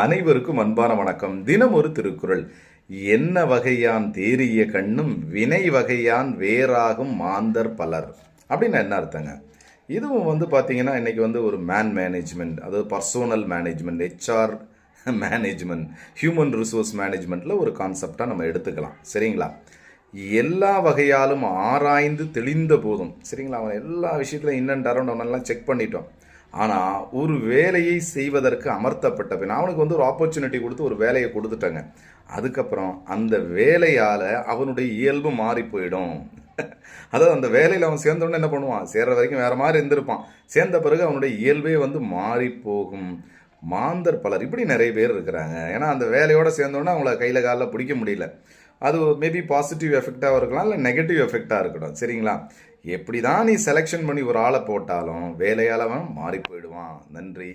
அனைவருக்கும் அன்பான வணக்கம். தினம் ஒரு திருக்குறள். என்ன வகையான் தேறிய கண்ணும் வினை வகையான் வேறாகும் மாந்தர் பலர் அப்படின்னு என்ன அர்த்தங்க? இதுவும் பார்த்தீங்கன்னா இன்னைக்கு ஒரு மேனேஜ்மெண்ட், அதாவது personal management, HR management, human resource மேனேஜ்மெண்ட்டில் ஒரு கான்செப்டாக நம்ம எடுத்துக்கலாம். சரிங்களா? எல்லா வகையாலும் ஆராய்ந்து தெளிந்த போதும், சரிங்களா, அவன் எல்லா விஷயத்துலையும் இன்னண்ட் அரௌண்ட் அவனெல்லாம் செக் பண்ணிட்டோம். ஆனால் ஒரு வேலையை செய்வதற்கு அமர்த்தப்பட்ட பின் அவனுக்கு ஒரு ஆப்பர்ச்சுனிட்டி கொடுத்து ஒரு வேலையை கொடுத்துட்டாங்க. அதுக்கப்புறம் அந்த வேலையால் அவனுடைய இயல்பு மாறி போயிடும். அதாவது அந்த வேலையில் அவன் சேர்ந்தோடனே என்ன பண்ணுவான், சேர்ற வரைக்கும் வேற மாதிரி இருந்திருப்பான். சேர்ந்த பிறகு அவனுடைய இயல்பே மாறி போகும். மாந்தர் பலர் இப்படி நிறைய பேர் இருக்கிறாங்க. ஏன்னா அந்த வேலையோட சேர்ந்தோடனே அவங்கள கையில் காலில் பிடிக்க முடியல. அது மேபி பாசிட்டிவ் எஃபெக்டாக இருக்கலாம், இல்லை நெகட்டிவ் எஃபெக்டாக இருக்கட்டும். சரிங்களா? எப்படி தான் நீ செலெக்ஷன் பண்ணி ஒரு ஆளை போட்டாலும் வேலையால் அவன் மாறி போயிடுவான். நன்றி.